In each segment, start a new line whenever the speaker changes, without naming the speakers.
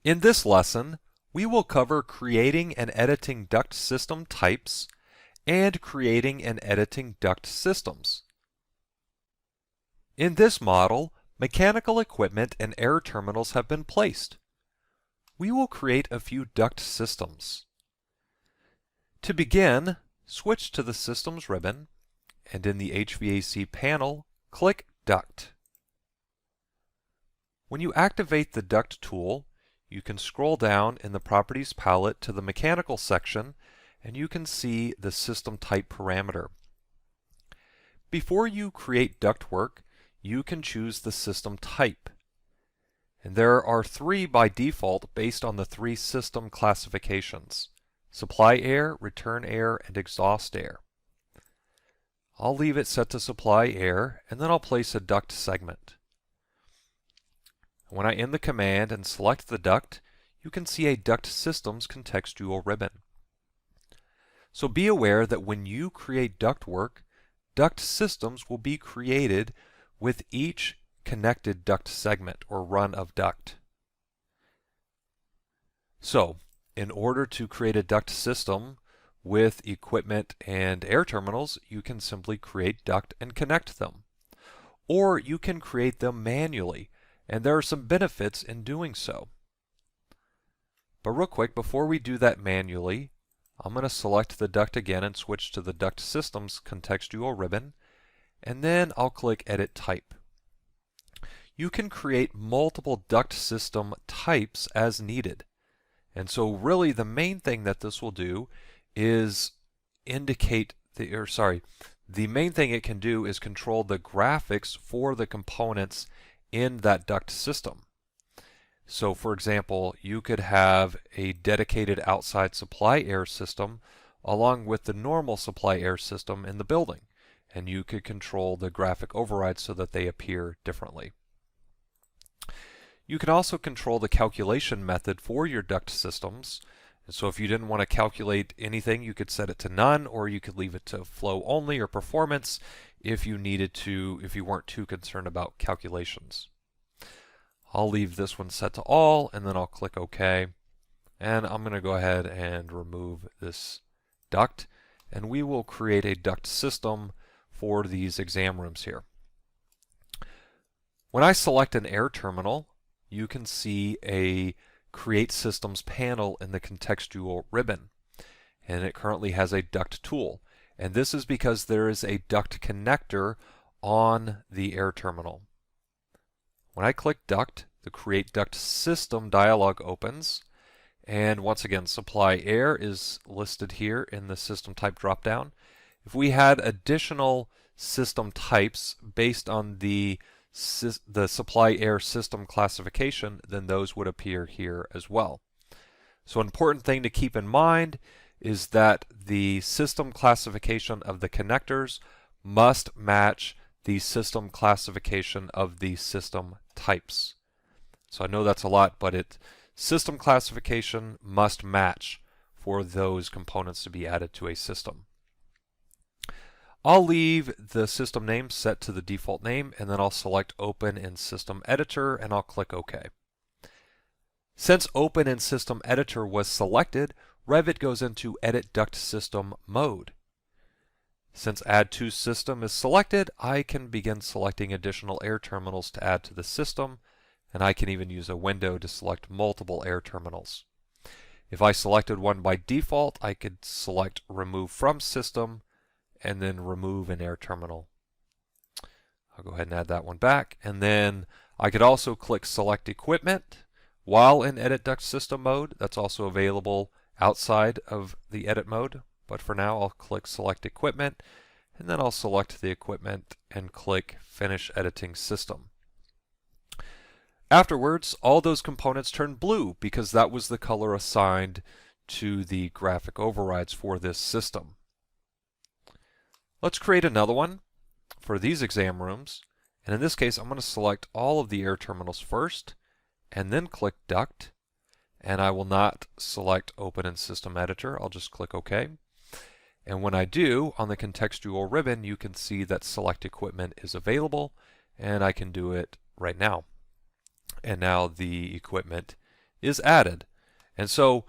In this lesson, we will cover creating and editing duct system types and creating and editing duct systems. In this model, mechanical equipment and air terminals have been placed. We will create a few duct systems. To begin, switch to the Systems ribbon, and in the HVAC panel, click Duct. When you activate the Duct tool, you can scroll down in the Properties palette to the Mechanical section, and you can see the System Type parameter. Before you create ductwork, you can choose the system type. And there are three by default based on the three system classifications: supply air, return air, and exhaust air. I'll leave it set to supply air, and then I'll place a duct segment. When I end the command and select the duct, you can see a Duct Systems contextual ribbon. So be aware that when you create ductwork, duct systems will be created with each connected duct segment or run of duct. So, in order to create a duct system with equipment and air terminals, you can simply create duct and connect them. Or you can create them manually, and there are some benefits in doing so. But real quick, before we do that manually, I'm going to select the duct again and switch to the Duct Systems contextual ribbon, and then I'll click Edit Type. You can create multiple duct system types as needed. And so really the main thing that this will do is the main thing it can do is control the graphics for the components in that duct system. So for example, you could have a dedicated outside supply air system along with the normal supply air system in the building, and you could control the graphic overrides so that they appear differently. You can also control the calculation method for your duct systems. And so if you didn't want to calculate anything, you could set it to none, or you could leave it to flow only or performance if you weren't too concerned about calculations. I'll leave this one set to all, and then I'll click OK. And I'm going to go ahead and remove this duct, and we will create a duct system for these exam rooms here. When I select an air terminal, you can see a Create Systems panel in the contextual ribbon, and it currently has a duct tool, and this is because there is a duct connector on the air terminal. When I click Duct, the Create Duct System dialog opens, and once again supply air is listed here in the System Type dropdown. If we had additional system types based on the supply air system classification, then those would appear here as well. So an important thing to keep in mind is that the system classification of the connectors must match the system classification of the system types. So I know that's a lot, but system classification must match for those components to be added to a system. I'll leave the system name set to the default name, and then I'll select Open in System Editor, and I'll click OK. Since Open in System Editor was selected, Revit goes into Edit Duct System mode. Since Add to System is selected, I can begin selecting additional air terminals to add to the system, and I can even use a window to select multiple air terminals. If I selected one by default, I could select Remove from System, and then remove an air terminal. I'll go ahead and add that one back, and then I could also click Select Equipment while in Edit Duct System mode. That's also available outside of the Edit mode, but for now I'll click Select Equipment, and then I'll select the equipment and click Finish Editing System. Afterwards, all those components turn blue because that was the color assigned to the graphic overrides for this system. Let's create another one for these exam rooms, and in this case I'm going to select all of the air terminals first and then click Duct, and I will not select Open in System Editor. I'll just click OK, and when I do, on the contextual ribbon you can see that Select Equipment is available, and I can do it right now. And now the equipment is added. And so,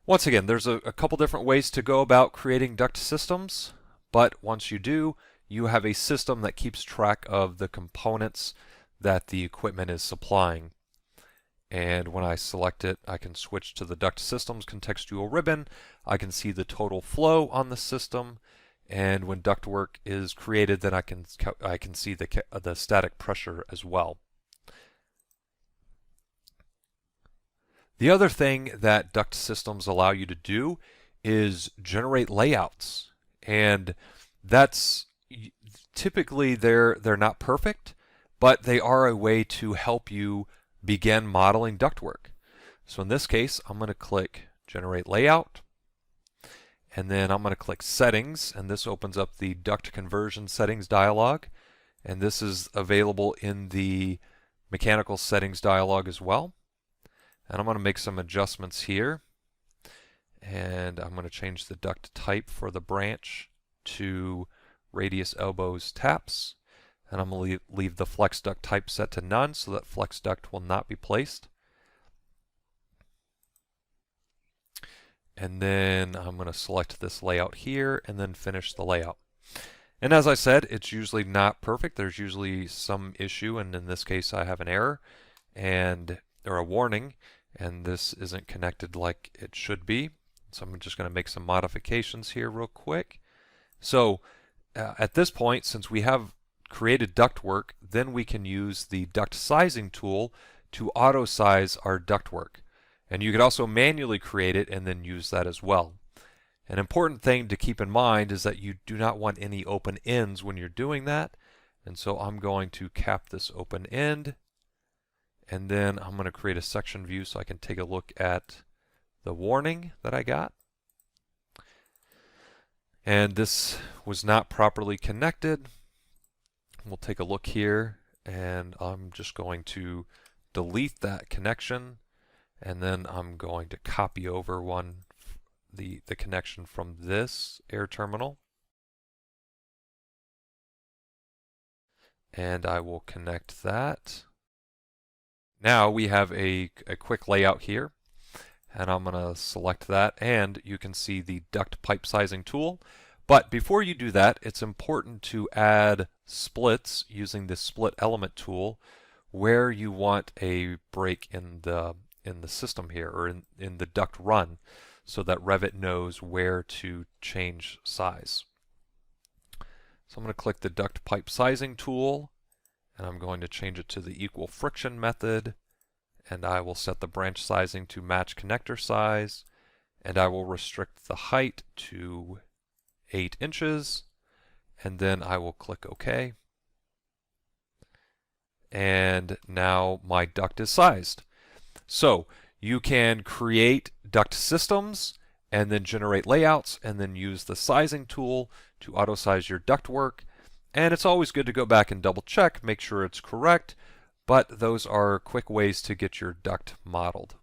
once again, there's a couple different ways to go about creating duct systems, but once you do, you have a system that keeps track of the components that the equipment is supplying. And when I select it, I can switch to the Duct Systems contextual ribbon. I can see the total flow on the system, and when ductwork is created, then I can see the static pressure as well. The other thing that duct systems allow you to do is generate layouts, and that's typically they're not perfect, but they are a way to help you begin modeling ductwork. So in this case, I'm going to click Generate Layout, and then I'm going to click Settings, and this opens up the Duct Conversion Settings dialog, and this is available in the Mechanical Settings dialog as well. And I'm going to make some adjustments here, and I'm going to change the duct type for the branch to radius, elbows, taps. And I'm going to leave the flex duct type set to none so that flex duct will not be placed. And then I'm going to select this layout here and then finish the layout. And as I said, it's usually not perfect. There's usually some issue, and in this case I have an error or a warning, and this isn't connected like it should be. So I'm just going to make some modifications here real quick. So at this point, since we have created ductwork, then we can use the duct sizing tool to auto size our ductwork. And you could also manually create it and then use that as well. An important thing to keep in mind is that you do not want any open ends when you're doing that. And so I'm going to cap this open end, and then I'm going to create a section view so I can take a look at the warning that I got. And this was not properly connected. We'll take a look here, and I'm just going to delete that connection, and then I'm going to copy over the connection from this air terminal, and I will connect that. Now we have a quick layout here, and I'm going to select that, and you can see the duct pipe sizing tool. But before you do that, it's important to add splits using the split element tool where you want a break in the system here, or in the duct run, so that Revit knows where to change size. So I'm going to click the duct pipe sizing tool, and I'm going to change it to the equal friction method, and I will set the branch sizing to match connector size, and I will restrict the height to 8 inches, and then I will click OK. And now my duct is sized. So you can create duct systems and then generate layouts and then use the sizing tool to auto size your ductwork. And it's always good to go back and double check, make sure it's correct, but those are quick ways to get your duct modeled.